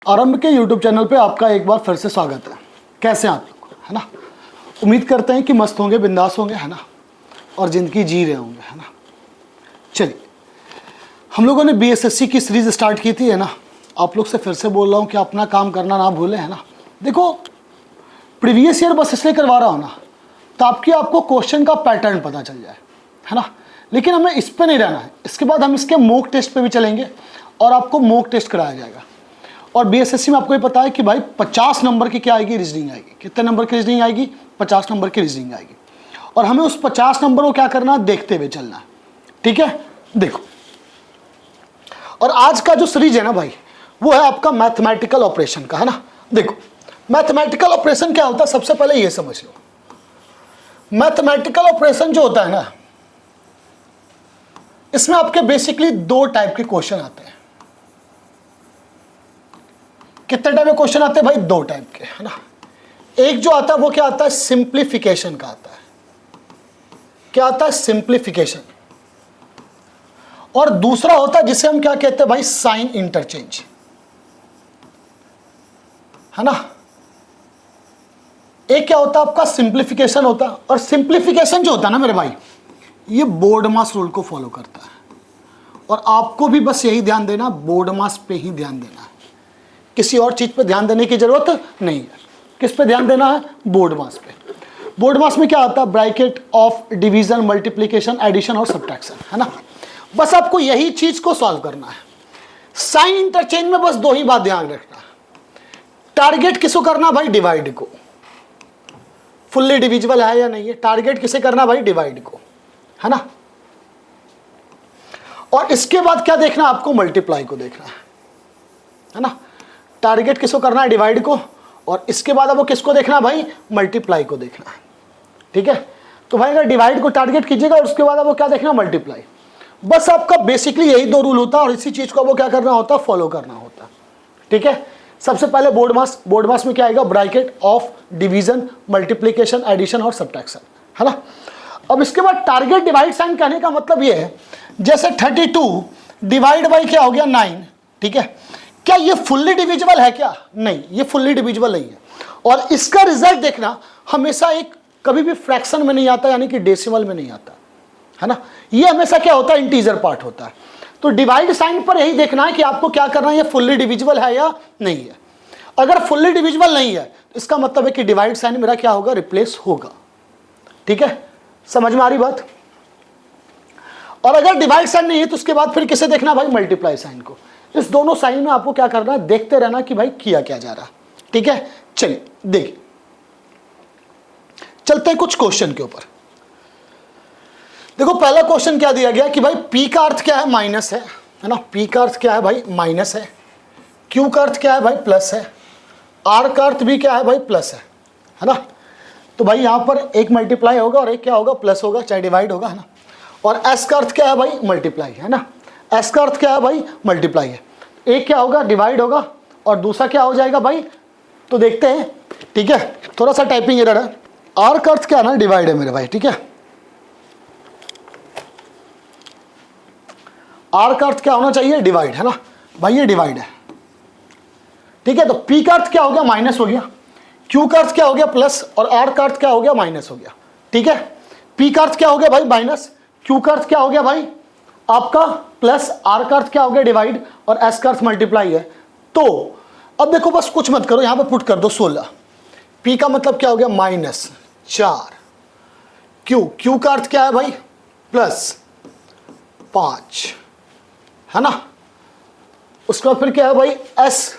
आरंभ के YouTube channel पे आपका एक बार फिर से स्वागत है। कैसे हैं आप लोग, है ना। उम्मीद करते हैं कि मस्त होंगे, बिंदास होंगे, है ना, और ज़िंदगी जी रहे होंगे, है ना। चलिए, हम लोगों ने BSSC की सीरीज़ स्टार्ट की थी, है ना। आप लोग से फिर से बोल रहा हूँ कि अपना काम करना ना भूलें, है ना। देखो, प्रीवियस ईयर बस इसलिए करवा रहा हूँ ना ताकि आपको क्वेश्चन का पैटर्न पता चल जाए, है ना। लेकिन हमें इस पर नहीं रहना है, इसके बाद हम इसके मॉक टेस्ट पे भी चलेंगे और आपको मॉक टेस्ट कराया जाएगा। और BSSC में आपको ये पता है कि भाई 50 नंबर की क्या आएगी, रीजनिंग आएगी। कितने नंबर की रीजनिंग आएगी? 50 नंबर की रीजनिंग आएगी। और हमें उस 50 नंबर को क्या करना है, देखते हुए चलना है, ठीक है। देखो, और आज का जो सीरीज है ना भाई, वो है आपका मैथमेटिकल ऑपरेशन का, है ना। देखो, मैथमेटिकल ऑपरेशन क्या होता है, सबसे पहले ये समझ लो। मैथमेटिकल ऑपरेशन जो होता है ना, इसमें आपके बेसिकली दो टाइप के क्वेश्चन आते हैं। कितने टाइप के क्वेश्चन आते हैं भाई? दो टाइप के, है ना। एक जो आता है वो क्या आता है, सिंप्लीफिकेशन का आता है। क्या आता है? सिंप्लीफिकेशन। और दूसरा होता है जिसे हम क्या कहते हैं भाई, साइन इंटरचेंज, है ना। एक क्या होता है आपका, सिंप्लीफिकेशन होता है। और सिंप्लीफिकेशन जो होता है ना मेरे भाई, ये बोर्ड मास रूल को फॉलो करता है। और आपको भी बस यही ध्यान देना, बोर्ड मास पे ही ध्यान देना है, किसी और चीज पे ध्यान देने की जरूरत नहीं है। किस पे ध्यान देना है? बोर्ड मास पे। बोर्ड मास में क्या आता है? Bracket of division, multiplication, addition और सब्ट्रैक्शन, है ना। बस आपको यही चीज को सॉल्व करना है। साइन इंटरचेंज में बस दो ही बात ध्यान रखना है। टारगेट किसको करना भाई? डिवाइड को। फुल्ली डिविजिबल है या नहीं है, टारगेट किसे करना भाई? डिवाइड को, है ना। और इसके बाद क्या देखना आपको? मल्टीप्लाई को देखना है ना। टारगेट किसको करना है? डिवाइड को। और इसके बाद अब वो किसको देखना है भाई? मल्टीप्लाई को देखना है, ठीक है। तो भाई अगर डिवाइड को टारगेट कीजिएगा और उसके बाद अब वो क्या देखना? मल्टीप्लाई। बस आपका बेसिकली यही दो रूल होता है और इसी चीज को वो क्या करना होता है? फॉलो करना होता है, ठीक है। सबसे पहले बोर्ड मास। बोर्ड मास में क्या आएगा? Bracket of division, multiplication, addition और सब्ट्रैक्शन, है ना। अब इसके बाद टारगेट डिवाइड साइन कहने का मतलब ये है, जैसे 32 डिवाइड बाई क्या हो गया? 9, ठीक है। क्या ये फुल्ली डिविजिबल है क्या? नहीं, ये फुल्ली डिविजिबल नहीं है। और इसका रिजल्ट देखना हमेशा एक, कभी भी फ्रैक्शन में नहीं आता, यानी कि डेसिमल में नहीं आता, है ना। ये हमेशा क्या होता है? इंटीजर पार्ट होता है। तो डिवाइड साइन पर यही देखना है कि आपको क्या करना है, ये फुल्ली डिविजिबल है या नहीं है। अगर फुल्ली डिविजिबल नहीं है तो इसका मतलब है कि डिवाइड साइन मेरा क्या होगा? रिप्लेस होगा, ठीक है। समझ में आ रही बात? और अगर डिवाइड साइन नहीं है तो उसके बाद फिर किसे देखना भाई? मल्टीप्लाई साइन को। इस दोनों साइन में आपको क्या करना है? देखते रहना कि भाई किया क्या जा रहा है, ठीक है। चलिए देखिए, चलते हैं कुछ क्वेश्चन के ऊपर। देखो, पहला क्वेश्चन क्या दिया गया कि भाई P का अर्थ क्या है? माइनस है ना। P का अर्थ क्या है भाई? माइनस है। Q का अर्थ क्या है भाई? प्लस है। R का अर्थ भी क्या है भाई? प्लस है ना। तो भाई यहां पर एक मल्टीप्लाई होगा और एक क्या होगा? प्लस होगा, चाहे डिवाइड होगा, है ना। और S का अर्थ क्या है भाई? मल्टीप्लाई, है ना। S का अर्थ क्या है भाई? मल्टीप्लाई है। एक क्या होगा? डिवाइड होगा और दूसरा क्या हो जाएगा भाई? तो देखते हैं, ठीक है। थोड़ा सा टाइपिंग एरर है। R का अर्थ क्या है ना? डिवाइड है मेरे भाई, ठीक है। R का अर्थ क्या होना चाहिए? डिवाइड, है ना भाई, ये डिवाइड है, ठीक है। तो P का अर्थ क्या हो गया? माइनस हो गया। Q का अर्थ क्या हो गया? प्लस। और R का अर्थ क्या हो गया? माइनस हो गया, ठीक है। P का अर्थ क्या हो गया भाई? माइनस। Q का अर्थ क्या हो गया भाई? आपका प्लस। R का अर्थ क्या हो गया? डिवाइड। और S का अर्थ मल्टीप्लाई है। तो अब देखो, बस कुछ मत करो, यहां पे पुट कर दो 16। P का मतलब क्या हो गया? -4। Q का अर्थ क्या है भाई? +5, है ना। उसके बाद फिर क्या है भाई? S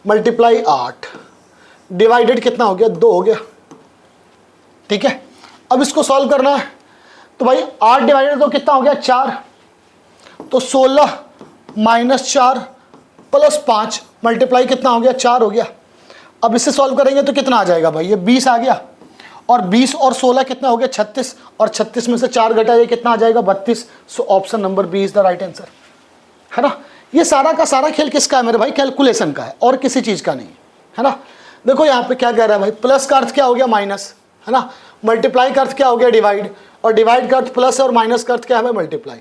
मल्टीप्लाई 8, डिवाइडेड कितना हो गया? 2 हो गया, ठीक है। अब इसको सॉल्व करना है तो भाई 8 डिवाइडेड 2 कितना हो गया? 4। तो 16 -4 +5 मल्टीप्लाई कितना हो गया? 4 हो गया। अब इससे सॉल्व करेंगे तो कितना आ जाएगा भाई? ये 20 आ गया। और 20 और 16 कितना हो गया? 36। और 36 में से 4 घटाइए, कितना आ जाएगा? 32। So option number B is the right answer, है ना। ये सारा का सारा खेल किसका है मेरे भाई? कैलकुलेशन का है और किसी चीज का नहीं, है ना। देखो यहाँ पे क्या कह रहा है भाई? प्लस का अर्थ क्या हो गया? माइनस, है ना। मल्टीप्लाई का अर्थ क्या हो गया? डिवाइड। और डिवाइड का अर्थ प्लस है और माइनस का अर्थ क्या है? मल्टीप्लाई।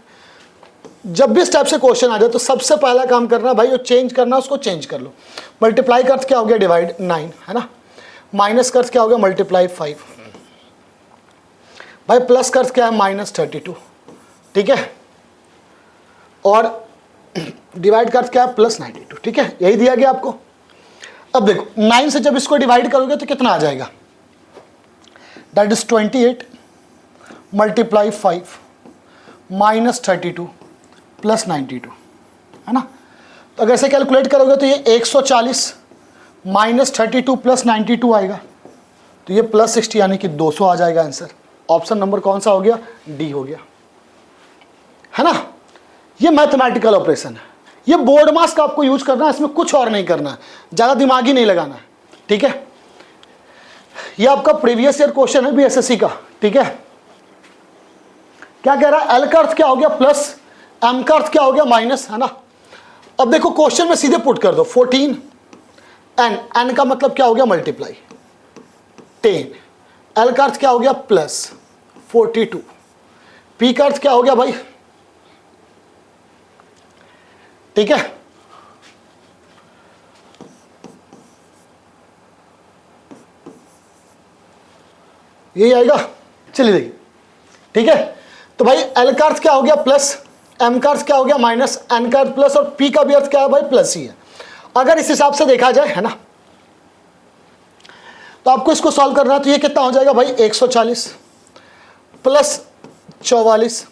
जब भी इस टाइप से क्वेश्चन आ जाए तो सबसे पहला काम करना भाई, वो चेंज करना, उसको चेंज कर लो। मल्टीप्लाई का अर्थ क्या हो गया, डिवाइड 9, है ना। माइनस का अर्थ क्या हो गया, मल्टीप्लाई 5। भाई प्लस का अर्थ क्या है, -32, ठीक है। और डिवाइड का अर्थ क्या है, +92, ठीक है। यही दिया गया आपको। अब देखो 9 से जब इसको डिवाइड करोगे तो कितना आ जाएगा, दैट इज 28 मल्टीप्लाई 5 -32 +92, है ना। तो अगर ऐसे कैलकुलेट करोगे तो ये 140 -32 +92 आएगा, तो ये +60 यानी कि 200 आ जाएगा आंसर। ऑप्शन नंबर कौन सा हो गया, डी हो गया, है ना। ये मैथमेटिकल ऑपरेशन है, ये बोर्ड मास का आपको यूज करना है, इसमें कुछ और नहीं करना है, ज़्यादा दिमाग ही नहीं लगाना है, ठीक है। ये आपका प्रीवियस ईयर क्वेश्चन है बीएसएससी का, ठीक है। क्या कह रहा है, एल का अर्थ क्या हो गया प्लस, एम का अर्थ क्या हो गया माइनस, है ना। अब देखो क्वेश्चन में सीधे पुट कर दो 14 एन, एन का मतलब क्या हो गया मल्टीप्लाई 10, एल का अर्थ क्या हो गया प्लस 42, पी का अर्थ क्या हो गया भाई, ठीक है। यही आएगा, चलिए देखिए, ठीक है। तो भाई एल का अर्थ क्या हो गया प्लस, एम का अर्थ क्या हो गया माइनस, एन का अर्थ प्लस, और पी का भी अर्थ क्या है भाई प्लस ही है। अगर इस हिसाब से देखा जाए, है ना, तो आपको इसको सॉल्व करना है। तो ये कितना हो जाएगा भाई 140 प्लस 44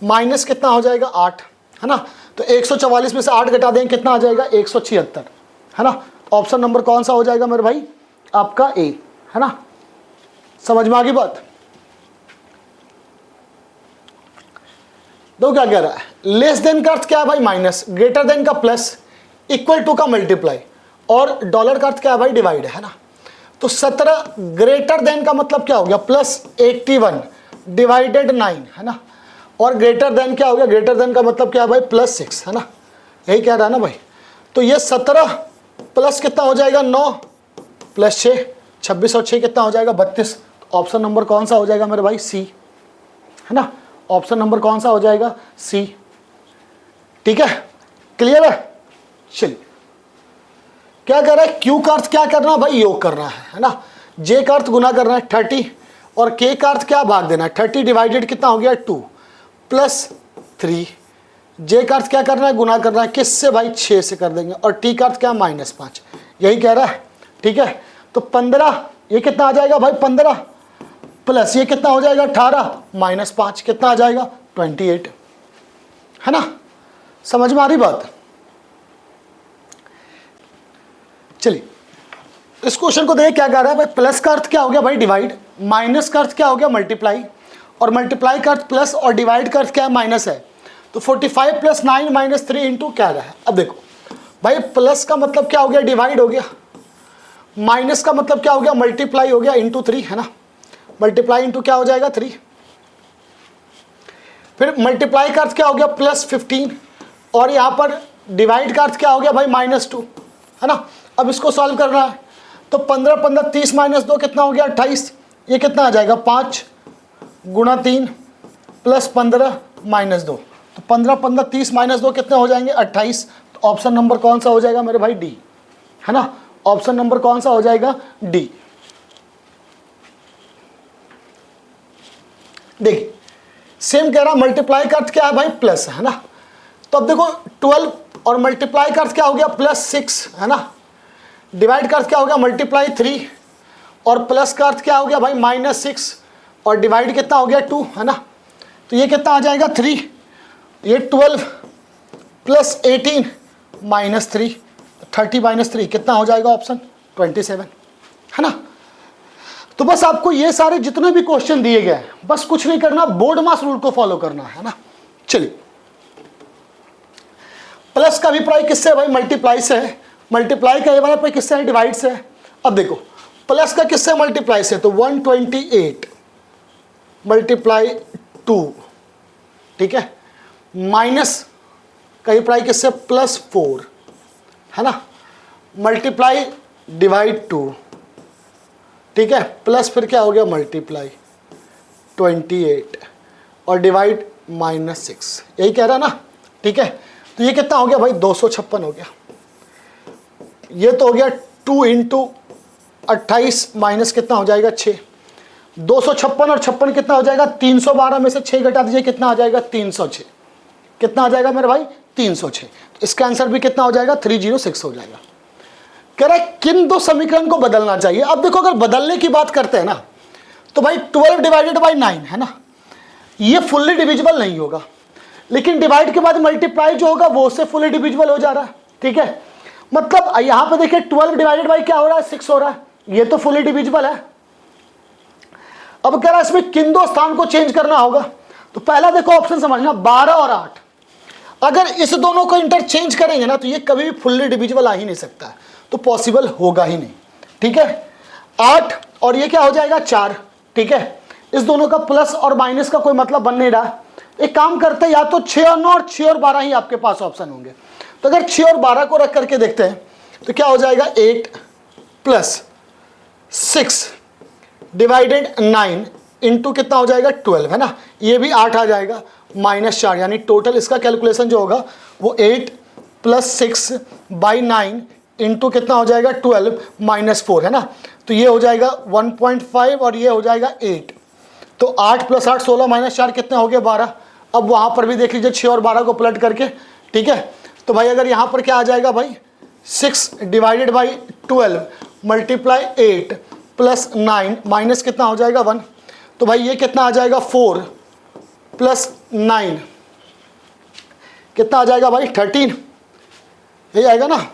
माइनस कितना हो जाएगा 8, है ना। तो 144 में से 8 घटा देंगे, कितना आ जाएगा 176, है ना। ऑप्शन नंबर कौन सा हो जाएगा मेरे भाई, आपका ए, है ना। समझ में आ गई बात। तो क्या कह रहा है, लेस देन का अर्थ क्या है भाई माइनस, ग्रेटर देन का प्लस, इक्वल टू का मल्टीप्लाई, और डॉलर का अर्थ क्या है भाई डिवाइड, है ना। तो 17 ग्रेटर देन का मतलब क्या हो गया +81 डिवाइडेड 9, है ना। और ग्रेटर देन क्या हो गया, ग्रेटर देन का मतलब क्या है भाई +6, है ना। यही कह रहा है ना भाई। तो ये 17 प्लस कितना हो जाएगा 9 + 6, 26 और 6 कितना हो जाएगा 32। ऑप्शन नंबर कौन सा हो जाएगा मेरे भाई, सी, है ना। ऑप्शन नंबर कौन सा हो जाएगा, सी, ठीक है। क्लियर है। चलिए क्या कर रहा है, क्यू का अर्थ क्या करना है भाई, योग करना है ना। जे का अर्थ गुना करना है 30, और के का अर्थ क्या भाग देना है 30 डिवाइडेड कितना हो गया 2 +3, जे का अर्थ क्या करना है गुना करना है, किससे भाई 6 से कर देंगे, और टी का अर्थ क्या -5, यही कह रहा है, ठीक है। तो 15 ये कितना आ जाएगा भाई 15 प्लस ये कितना हो जाएगा 18 -5 कितना आ जाएगा 28, है ना। समझ में आ रही बात। चलिए इस क्वेश्चन को देखिए क्या कह रहा है भाई, प्लस का अर्थ क्या हो गया भाई डिवाइड, माइनस का अर्थ क्या हो गया मल्टीप्लाई, और मल्टीप्लाई का अर्थ प्लस, और डिवाइड का अर्थ क्या है माइनस है। तो 45 + 9 - 3 इंटू क्या रहा है। अब देखो भाई प्लस का मतलब क्या हो गया डिवाइड हो गया, माइनस का मतलब क्या हो गया मल्टीप्लाई हो गया इंटू 3, है ना। मल्टीप्लाई इंटू क्या हो जाएगा 3, फिर मल्टीप्लाई का अर्थ क्या हो गया +15, और यहाँ पर डिवाइड का अर्थ क्या हो गया भाई -2, है ना। अब इसको सॉल्व करना है। तो 15 15 30 - 2 कितना हो गया 28, ये कितना आ जाएगा 5 × 3 + 15 - 2, तो 15 15 30 - 2 कितने हो जाएंगे 28। तो ऑप्शन नंबर कौन सा हो जाएगा मेरे भाई, डी, है ना। ऑप्शन नंबर कौन सा हो जाएगा, डी। देखिए सेम कह रहा, मल्टीप्लाई का अर्थ क्या है भाई प्लस, है ना। तो अब देखो 12, और मल्टीप्लाई का अर्थ क्या हो गया +6, है ना। डिवाइड का अर्थ क्या हो गया मल्टीप्लाई 3, और प्लस का अर्थ क्या हो गया भाई -6, और डिवाइड कितना हो गया 2, है ना। तो ये कितना आ जाएगा 3, ये 12 + 18 - 3, 30 - 3 कितना हो जाएगा ऑप्शन 27, है ना। तो बस आपको ये सारे जितने भी क्वेश्चन दिए गए हैं बस कुछ नहीं करना, बोर्ड मास रूल को फॉलो करना है ना। चलिए प्लस का अभिप्राय किससे है भाई, मल्टीप्लाई से है। मल्टीप्लाई का अभिप्राय किससे है, डिवाइड से है। अब देखो प्लस का किससे मल्टीप्लाई से, तो 128 × 2, ठीक है। माइनस का अभिप्राय किससे +4, है ना। मल्टीप्लाई डिवाइड 2, ठीक है, प्लस फिर क्या हो गया मल्टीप्लाई 28, और डिवाइड -6, यही कह रहा है ना। ठीक है। तो ये कितना हो गया भाई 256 हो गया। ये तो हो गया 2 इंटू 28 माइनस कितना हो जाएगा 6। 256 और 56 कितना हो जाएगा 312 में से 6 घटा दीजिए कितना आ जाएगा 306। कितना आ जाएगा मेरे भाई 306। तो इसका आंसर भी कितना हो जाएगा 306 हो जाएगा। कह रहा है किन दो समीकरण को बदलना चाहिए। अब देखो अगर बदलने की बात करते हैं ना तो भाई 12 डिवाइडेड बाई 9 है ना, ये फुल्ली डिविजिबल नहीं होगा, लेकिन डिवाइड के बाद मल्टीप्लाई जो होगा वो उससे फुल्ली डिविजिबल हो जा रहा है। ठीक है, मतलब यहां पे देखिए 12 डिवाइडेड बाई क्या हो रहा है 6 हो रहा है, ये तो फुल्ली डिविजिबल है। अब कह रहा है इसमें किन दो स्थान को चेंज करना होगा। तो पहला देखो ऑप्शन समझना 12 और 8, अगर इस दोनों को इंटरचेंज करेंगे ना तो ये कभी भी फुल्ली डिविजिबल आ ही नहीं सकता है, तो पॉसिबल होगा ही नहीं। ठीक है, 8 और ये क्या हो जाएगा 4। ठीक है, इस दोनों का प्लस और माइनस का कोई मतलब बन नहीं रहा। एक काम करते हैं, या तो 6 और 9 और 6 और 12 ही आपके पास ऑप्शन होंगे। तो अगर 6 और 12 को रख करके देखते हैं तो क्या हो जाएगा 8 प्लस 6 डिवाइडेड 9 इंटू कितना हो जाएगा 12 है ना, ये भी 8 आ जाएगा माइनस 4, यानी टोटल इसका कैलकुलेशन जो होगा वो 8 प्लस 6 बाई 9 इंटू कितना हो जाएगा 12 माइनस 4 है ना। तो ये हो जाएगा 1.5 और ये हो जाएगा 8। तो 8 प्लस 8 16 माइनस 4 कितने हो गए 12। अब वहाँ पर भी देख लीजिए 6 और 12 को पलट करके। ठीक है, तो भाई अगर यहाँ पर क्या आ जाएगा भाई 6 divided by 12 multiply 8 plus 9 minus कितना हो जाएगा 1। तो भाई ये कितना आ जाएगा 4 प्लस 9 कितना आ जाएगा भाई 13, यही आएगा ना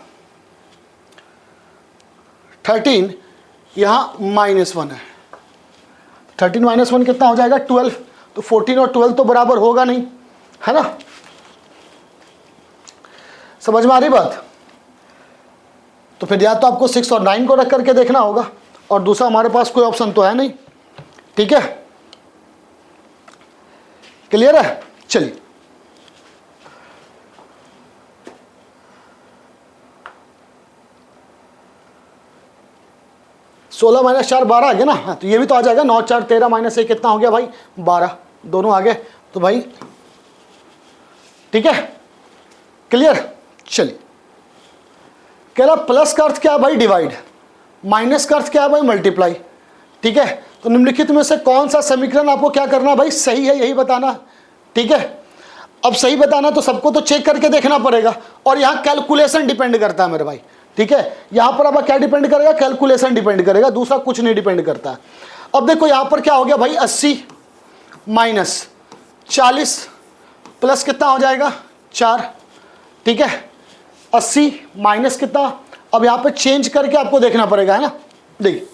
13, यहाँ -1 है। 13 - 1 कितना हो जाएगा 12। तो 14 और 12 तो बराबर होगा नहीं, है ना। समझ में आ रही बात। तो फिर या तो आपको 6 और 9 को रख करके देखना होगा, और दूसरा हमारे पास कोई ऑप्शन तो है नहीं। ठीक है, क्लियर है। चलिए सोलह माइनस 4 12 आ गया ना। हाँ, तो ये भी तो आ जाएगा 9 4 13 माइनस 1 कितना हो गया भाई 12, दोनों आ गए। तो भाई ठीक है, क्लियर। चलिए, कह रहा प्लस का अर्थ क्या है भाई डिवाइड, माइनस का अर्थ क्या है भाई मल्टीप्लाई। ठीक है, तो निम्नलिखित में से कौन सा समीकरण आपको क्या करना भाई सही है यही बताना। ठीक है, अब सही बताना तो सबको तो चेक करके देखना पड़ेगा, और यहाँ कैलकुलेशन डिपेंड करता है मेरे भाई। ठीक है, यहाँ पर अब क्या डिपेंड करेगा कैलकुलेशन डिपेंड करेगा, दूसरा कुछ नहीं डिपेंड करता है। अब देखो यहाँ पर क्या हो गया भाई 80 माइनस 40 प्लस कितना हो जाएगा 4। ठीक है, 80 माइनस कितना, अब यहाँ पे चेंज करके आपको देखना पड़ेगा, है ना। देखिए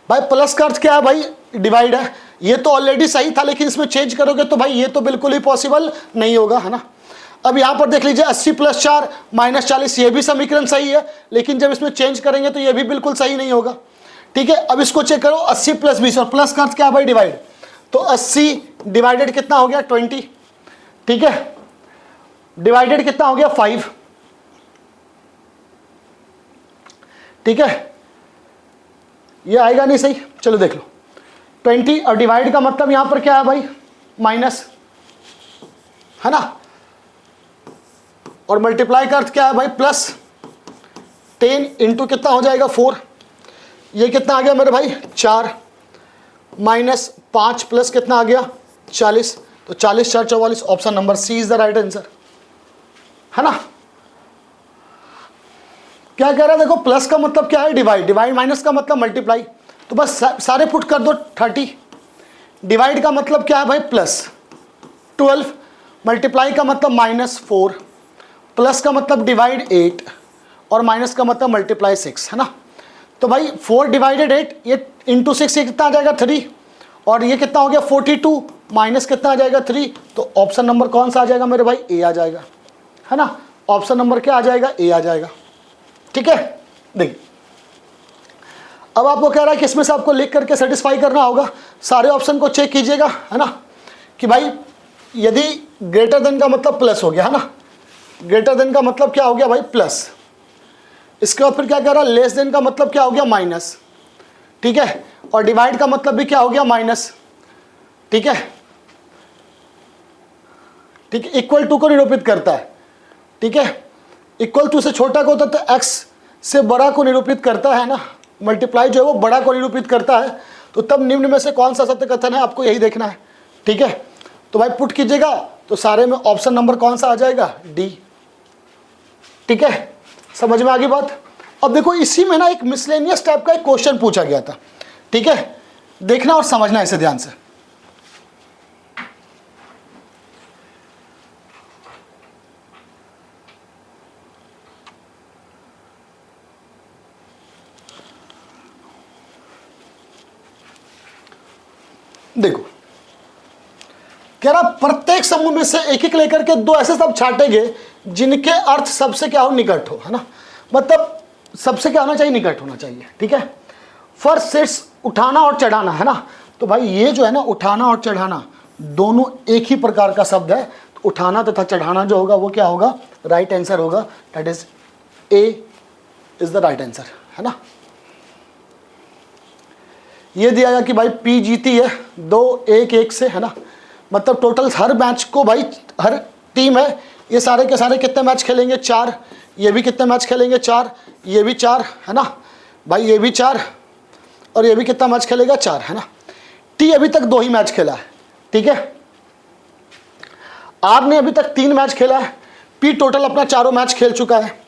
भाई प्लस का अर्थ क्या है भाई डिवाइड है, ये तो ऑलरेडी सही था, लेकिन इसमें चेंज करोगे तो भाई ये तो बिल्कुल ही पॉसिबल नहीं होगा, है ना। अब यहाँ पर देख लीजिए 80 प्लस 4 माइनस 40, ये भी समीकरण सही है, लेकिन जब इसमें चेंज करेंगे तो ये भी बिल्कुल सही नहीं होगा। ठीक है, अब इसको चेक करो 80 प्लस 20, और प्लस का अर्थ क्या है भाई डिवाइड, तो 80 डिवाइडेड कितना हो गया 20। ठीक है, डिवाइडेड कितना हो गया 5। ठीक है, ये आएगा नहीं सही, चलो देख लो 20, और डिवाइड का मतलब यहां पर क्या है भाई माइनस, है ना, और मल्टीप्लाई का अर्थ क्या है भाई प्लस। 10 इंटू कितना हो जाएगा 4, ये कितना आ गया मेरे भाई 4 माइनस 5 प्लस कितना आ गया 40। तो 40 4 44, option number C is the right answer, है ना। क्या कह रहा है देखो, प्लस का मतलब क्या है डिवाइड, डिवाइड माइनस का मतलब मल्टीप्लाई, तो बस सारे पुट कर दो 30। डिवाइड का मतलब क्या है भाई प्लस 12, मल्टीप्लाई का मतलब -4, प्लस का मतलब डिवाइड 8, और माइनस का मतलब मल्टीप्लाई 6, है ना। तो भाई 4 डिवाइडेड 8, ये इंटू 6 ये कितना आ जाएगा 3, और ये कितना हो गया 42 माइनस कितना आ जाएगा 3। तो ऑप्शन नंबर कौन सा आ जाएगा मेरे भाई ए आ जाएगा, है ना। ऑप्शन नंबर क्या आ जाएगा ए आ जाएगा। ठीक है, देखिए अब आपको कह रहा है कि इसमें से आपको लिख करके सेटिस्फाई करना होगा, सारे ऑप्शन को चेक कीजिएगा, है ना, कि भाई यदि ग्रेटर देन का मतलब प्लस हो गया, है ना, ग्रेटर देन का मतलब क्या हो गया भाई प्लस, इसके बाद फिर क्या कह रहा है लेस देन का मतलब क्या हो गया माइनस। ठीक है, और डिवाइड का मतलब भी क्या हो गया माइनस। ठीक है, ठीक है, इक्वल टू को निरूपित करता है, ठीक है, इक्वल टू से छोटा को होता है तो एक्स से बड़ा को निरूपित करता है ना, मल्टीप्लाई जो है वो बड़ा को निरूपित करता है, तो तब निम्न में से कौन सा सत्य कथन है आपको यही देखना है, ठीक है। तो भाई पुट कीजिएगा तो सारे में ऑप्शन नंबर कौन सा आ जाएगा, डी, ठीक है, समझ में आ गई बात। अब देखो इसी में ना एक मिसलेनियस टाइप का एक क्वेश्चन पूछा गया था, ठीक है, देखना और समझना इसे ध्यान से। देखो कह रहा प्रत्येक समूह में से एक एक लेकर के दो ऐसे सब छाटेंगे जिनके अर्थ सबसे क्या हो, निकट हो, है ना, मतलब सबसे क्या होना चाहिए, निकट होना चाहिए, ठीक है। फर्स्ट सेट्स उठाना और चढ़ाना, है ना, तो भाई ये जो है ना उठाना और चढ़ाना दोनों एक ही प्रकार का शब्द है, तो उठाना तथा चढ़ाना जो होगा वो क्या होगा, राइट आंसर होगा, that is a is the right answer, है ना। ये दिया गया कि भाई पी जीती है 2-1 से, है ना, मतलब टोटल हर मैच को भाई हर टीम है ये सारे के सारे कितने मैच खेलेंगे, 4, ये भी कितने मैच खेलेंगे, 4, ये भी 4, है ना भाई, ये भी 4 और ये भी कितना मैच खेलेगा, 4, है ना। टी अभी तक 2 ही मैच खेला है, ठीक है, आर ने अभी तक 3 मैच खेला है, पी टोटल अपना 4 मैच खेल चुका है,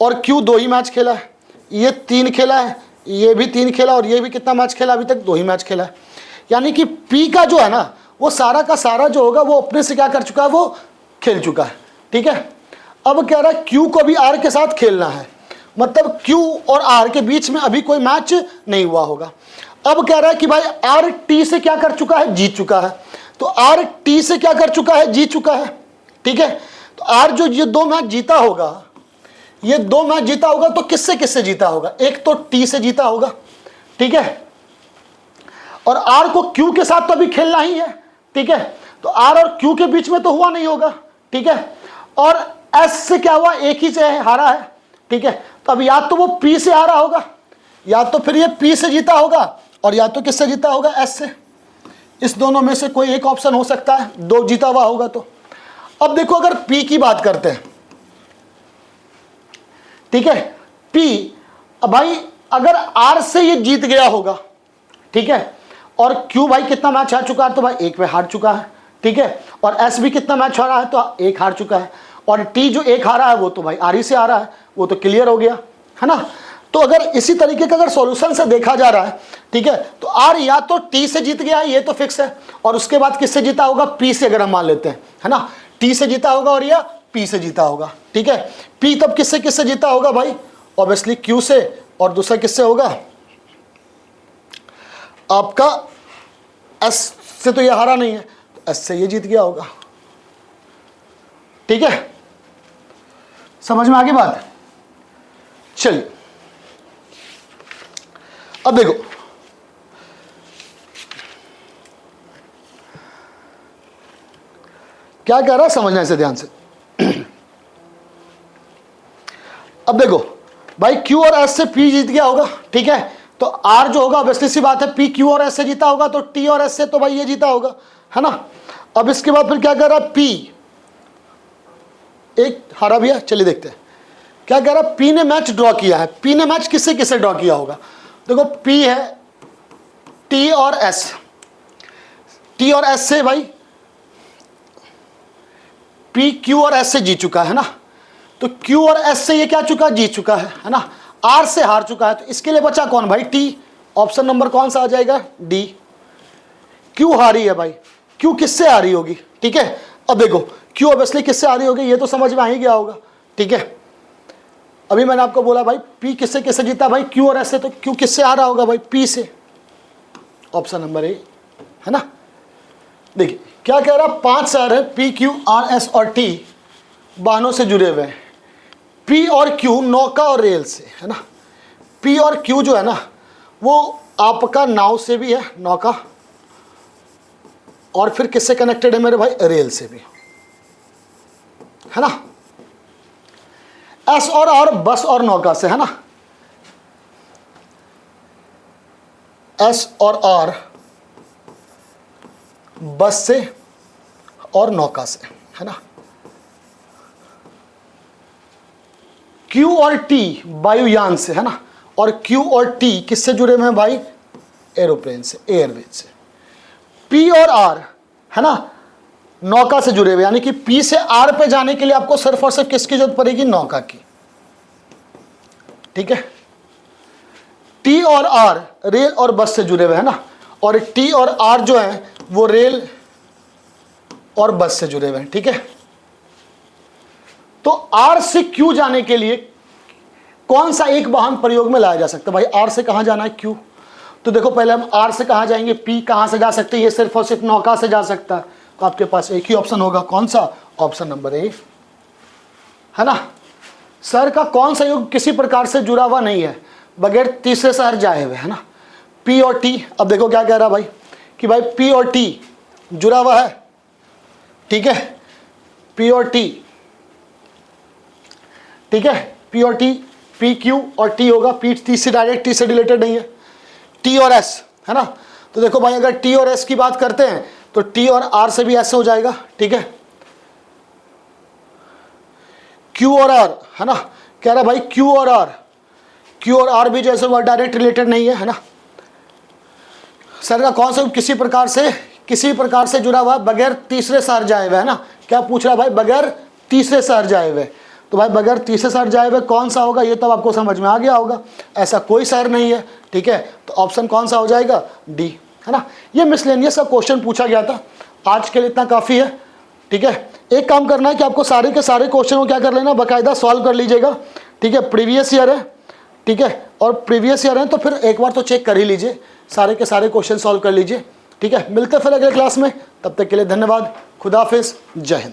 और क्यू 2 ही मैच खेला है, ये 3 खेला है, ये भी 3 खेला, और ये भी कितना मैच खेला, अभी तक 2 ही मैच खेला है, यानी कि पी का जो है ना वो सारा का सारा जो होगा वो अपने से क्या कर चुका है, वो खेल चुका है, ठीक है। अब कह रहा है क्यू को भी आर के साथ खेलना है, मतलब क्यू और आर के बीच में अभी कोई मैच नहीं हुआ होगा। अब कह रहा है कि भाई आर टी से क्या कर चुका है, जीत चुका है, तो आर टी से क्या कर चुका है, जीत चुका है, ठीक है। तो आर जो ये 2 मैच जीता होगा, ये 2 मैच जीता होगा तो किससे किससे जीता होगा, एक तो टी से जीता होगा, ठीक है, और आर को क्यू के साथ तो अभी खेलना ही है, ठीक है, तो आर और क्यू के बीच में तो हुआ नहीं होगा, ठीक है, और एस से क्या हुआ, एक ही से हारा है, ठीक है, तो अब या तो वो पी से हारा होगा, या तो फिर ये पी से जीता होगा, और या तो किससे जीता होगा, एस से, इस दोनों में से कोई एक ऑप्शन हो सकता है, 2 जीता हुआ होगा तो। अब देखो अगर पी की बात करते हैं, ठीक है, पी, अब भाई अगर आर से ये जीत गया होगा, ठीक है, और क्यू भाई कितना मैच हार चुका है, तो भाई 1 पे हार चुका है, ठीक है, और एस भी कितना मैच हारा है, तो 1 हार चुका है, और टी जो 1 हारा है वो तो भाई आर ही से आ रहा है, वो तो क्लियर हो गया, है ना। तो अगर इसी तरीके का अगर सॉल्यूशन से देखा जा रहा है, ठीक है, तो आर या तो टी से जीत गया है, ये तो फिक्स है, और उसके बाद किससे जीता होगा, पी से, अगर हम मान लेते हैं, है ना, टी से जीता होगा और या पी से जीता होगा, ठीक है। पी तब किससे किससे जीता होगा भाई, ऑब्वियसली क्यू से, और दूसरा किससे होगा आपका एस से, तो ये हारा नहीं है, तो एस से ये जीत गया होगा, ठीक है, समझ में आ गई बात। चलिए अब देखो क्या कह रहा है, समझना इसे ध्यान से। अब देखो भाई क्यू और एस से पी जीत गया होगा, ठीक है, तो आर जो होगा ऑब्वियसली सी बात है, पी क्यू और एस से जीता होगा, तो टी और एस से तो भाई ये जीता होगा, है ना। अब इसके बाद फिर क्या कह रहा है, पी एक हारा भी है, चलिए देखते हैं क्या कह रहा है। पी ने मैच ड्रॉ किया है, पी ने मैच किससे किससे ड्रॉ किया होगा, देखो पी है टी और एस, टी और एस से भाई पी क्यू और एस से जीत चुका है ना, तो क्यू और एस से ये क्या चुका, जीत चुका है ना, आर से हार चुका है, तो इसके लिए बचा कौन भाई, टी, ऑप्शन नंबर कौन सा आ जाएगा, डी। क्यू हारी है भाई, क्यू किससे आ रही होगी, ठीक है। अब देखो क्यू ऑब्वियसली किससे आ रही होगी, ये तो समझ में आ ही गया होगा, ठीक है। अभी मैंने आपको बोला भाई पी किससे किससे जीता, भाई क्यू और एस से, तो क्यू किससे आ रहा होगा भाई, पी से, ऑप्शन नंबर ए, है ना। देखिए क्या कह रहा, 5 शहर है, पी क्यू आर एस और टी वाहनों से जुड़े हुए हैं, पी और क्यू नौका और रेल से, है ना। पी और क्यू जो है ना वो आपका नाव से भी है, नौका, और फिर किससे कनेक्टेड है मेरे भाई, रेल से भी, है ना। एस और आर बस और नौका से, है ना, एस और आर बस से और नौका से, है ना। Q और T वायुयान से, है ना, और Q और T किससे जुड़े हुए हैं भाई, एरोप्लेन से, एयरवेज से। P और R, है ना, नौका से जुड़े हुए, यानी कि P से R पे जाने के लिए आपको सिर्फ और सिर्फ किसकी जरूरत पड़ेगी, नौका की, ठीक है। T और R रेल और बस से जुड़े हुए, है ना, और T और R जो है वो रेल और बस से जुड़े हुए हैं, ठीक है। तो R से Q जाने के लिए कौन सा एक वाहन प्रयोग में लाया जा सकता है भाई, R से कहां जाना है, Q। तो देखो पहले हम R से कहां जाएंगे, P कहां से जा सकते हैं, ये सिर्फ और सिर्फ नौका से जा सकता है। तो आपके पास एक ही ऑप्शन होगा, कौन सा, ऑप्शन नंबर ए, है ना। शहर का कौन सा युग किसी प्रकार से जुड़ा हुआ नहीं है, बगैर तीसरे शहर जाए हुए, है ना। P और T, अब देखो क्या कह रहा भाई कि भाई P और T जुड़ा हुआ है, ठीक है, P और T, ठीक है, P और T, P Q और T होगा, P T से डायरेक्ट, T से रिलेटेड नहीं है, T और S, है ना। तो देखो भाई अगर T और S की बात करते हैं तो T और R से भी S हो जाएगा, ठीक है। Q और R, है ना, कह रहा भाई Q और R भी जैसे वो डायरेक्ट रिलेटेड नहीं है, है ना। सर का कौन सा किसी प्रकार से जुड़ा हुआ बगैर तीसरे शहर जाए हुए, है ना। क्या पूछ रहा है भाई, बगैर तीसरे शहर जाए हुए। तो भाई बगैर तीसरे शहर जाए हुए कौन सा होगा, ये तो आपको समझ में आ गया होगा, ऐसा कोई शहर नहीं है, ठीक है। तो ऑप्शन कौन सा हो जाएगा, डी, है ना। ये मिसलेनियस का क्वेश्चन पूछा गया था, आज के लिए इतना काफ़ी है, ठीक है। एक काम करना है कि आपको सारे के सारे क्वेश्चन को क्या कर लेना, बाकायदा सॉल्व कर लीजिएगा, ठीक है। प्रीवियस ईयर है, ठीक है, और प्रीवियस ईयर है तो फिर एक बार तो चेक कर ही लीजिए, सारे के सारे क्वेश्चन सॉल्व कर लीजिए, ठीक है। मिलते फिर अगले क्लास में, तब तक के लिए धन्यवाद, खुदा हाफिज़, जय हिंद।